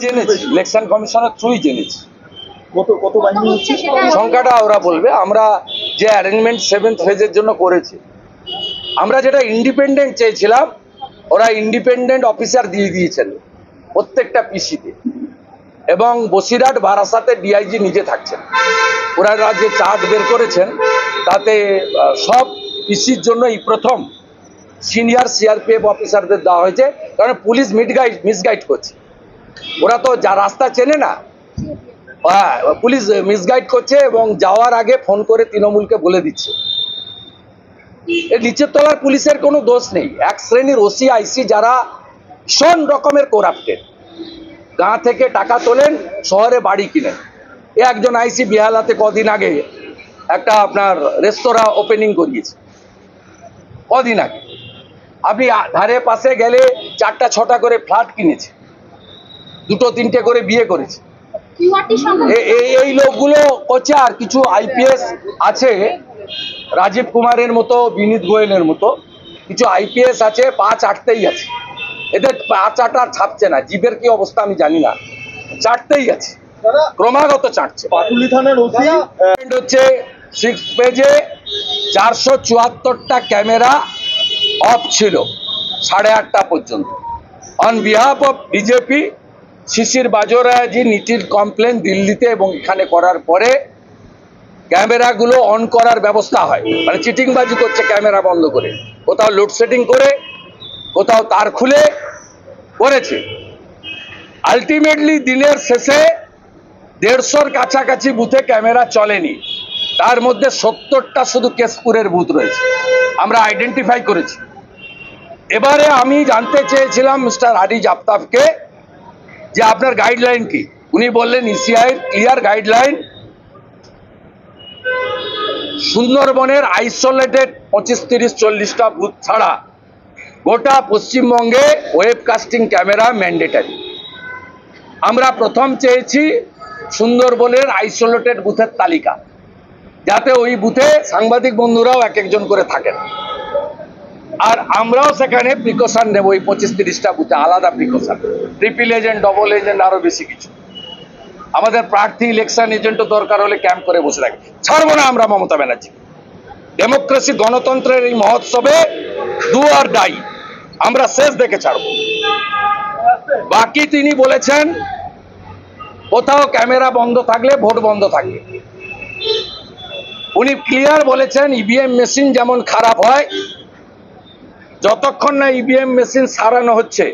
জেনেছি, ইলেকশন কমিশনের থ্রুই জেনেছি। কত বাহিনী হচ্ছে সংখ্যাটা ওরা বলবে। আমরা যে অ্যারেঞ্জমেন্ট 7th ফেজের জন্য করেছি, আমরা যেটা ইন্ডিপেন্ডেন্ট চেয়েছিলাম, ওরা ইন্ডিপেন্ডেন্ট অফিসার দিয়ে দিয়েছেন প্রত্যেকটা পিসিতে, এবং বসিরহাট বারাসাতে ডিআইজি নিজে থাকছেন। ওরা যে চার্ট বের করেছেন তাতে সব পিসির জন্য এই প্রথম সিনিয়র সিআরপিএফ অফিসারদের দেওয়া হয়েছে, কারণ পুলিশ মিসগাইড করছে। ওরা তো যা রাস্তা চেনে না, পুলিশ মিসগাইড করছে এবং যাওয়ার আগে ফোন করে তৃণমূলকে বলে দিচ্ছে। এর নিচের তলার পুলিশের কোনো দোষ নেই। এক শ্রেণীর ওসি আইসি যারা ভীষণ রকমের করাপ্টেড, গাঁ থেকে টাকা তোলেন, শহরে বাড়ি কিনেন। একজন আইসি বিহালাতে কদিন আগে একটা আপনার রেস্তোরাঁ ওপেনিং করিয়েছে, কদিন আগে। আপনি ধারে পাশে গেলে 4টা 6টা করে ফ্ল্যাট কিনেছে, 2টো 3টে করে বিয়ে করেছে। এই লোকগুলো করছে। আর কিছু আইপিএস আছে, রাজীব কুমারের মতো, বিনীত গোয়েলের মতো কিছু আইপিএস আছে, পা চাটতেই আছে। এদের পা চাটা ছাপছে না, জীবের কি অবস্থা আমি জানি না, চাটতেই আছে, ক্রমাগত চাটছে। পাটুলি থানার ওসি হচ্ছে 6 পেজে 474টা ক্যামেরা অফ ছিল 8:30 পর্যন্ত। অন বিহাফ অফ বিজেপি, শিশির বাজোরাজি নীতির কমপ্লেন দিল্লিতে এবং এখানে করার পরে ক্যামেরাগুলো অন করার ব্যবস্থা হয়। মানে চিটিংবাজি করছে ক্যামেরা বন্ধ করে, কোথাও লোডশেডিং করে, কোথাও তার খুলে করেছে। আলটিমেটলি দিনের শেষে 150-র কাছাকাছি বুথে ক্যামেরা চলেনি, তার মধ্যে 70টা শুধু কেশপুরের বুথ রয়েছে, আমরা আইডেন্টিফাই করেছি। এবারে আমি জানতে চেয়েছিলাম মিস্টার আরিজ আফতাবকে যে আপনার গাইডলাইন কি। উনি বললেন ইসিআই ক্লিয়ার গাইডলাইন, সুন্দরবনের আইসোলেটেড 25-30-40টা বুথ ছাড়া গোটা পশ্চিমবঙ্গে ওয়েবকাস্টিং ক্যামেরা ম্যান্ডেটারি। আমরা প্রথম চেয়েছি সুন্দরবনের আইসোলেটেড বুথের তালিকা, যাতে ওই বুথে সাংবাদিক বন্ধুরাও এক একজন করে থাকেন। আর আমরাও সেখানে প্রিকশন নেব, ওই 25-30টা বুথে আলাদা precaution, triple agent, double agent, আরো বেশি কিছু। আমাদের প্রার্থী ইলেকশন এজেন্টও দরকার হলে ক্যাম্প করে বসে থাকি, ছাড়বো না আমরা মমতা ব্যানার্জি। ডেমোক্রেসি, গণতন্ত্রের এই মহোৎসবে ডু অর ডাই, আমরা শেষ দেখে ছাড়বো। বাকি তিনি বলেছেন কোথাও ক্যামেরা বন্ধ থাকলে ভোট বন্ধ থাকবে। উনি ক্লিয়ার বলেছেন ইভিএম মেশিন যেমন খারাপ হয়, যতক্ষণ না ইভিএম মেশিন সারানো হচ্ছে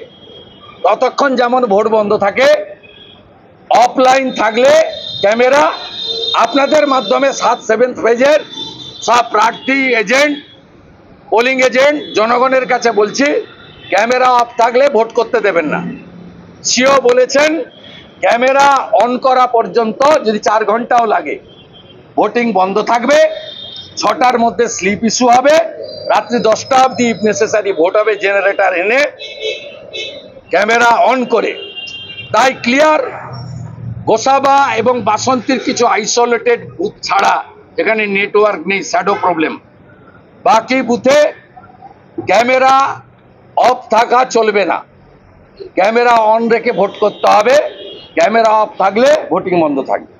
ততক্ষণ যেমন ভোট বন্ধ থাকে। অফলাইন থাকলে ক্যামেরা আপনাদের মাধ্যমে 7th ফেজের সব প্রার্থী এজেন্ট, পোলিং এজেন্ট, জনগণের কাছে বলছি, ক্যামেরা অফ থাকলে ভোট করতে দেবেন না। সিও বলেছেন ক্যামেরা অন করা পর্যন্ত যদি 4 ঘন্টাও লাগে ভোটিং বন্ধ থাকবে। 6টার মধ্যে স্লিপ ইস্যু হবে, রাত্রি 10টা অবধি ইফ নেসেসারি ভোট হবে জেনারেটর এনে ক্যামেরা অন করে। তাই ক্লিয়ার, গোসাবা এবং বাসন্তীর কিছু আইসোলেটেড বুথ ছাড়া, যেখানে নেটওয়ার্ক নেই, শ্যাডো প্রবলেম, বাকি বুথে ক্যামেরা অফ থাকা চলবে না, ক্যামেরা অন রেখে ভোট করতে হবে। ক্যামেরা অফ থাকলে ভোটিং বন্ধ থাকবে।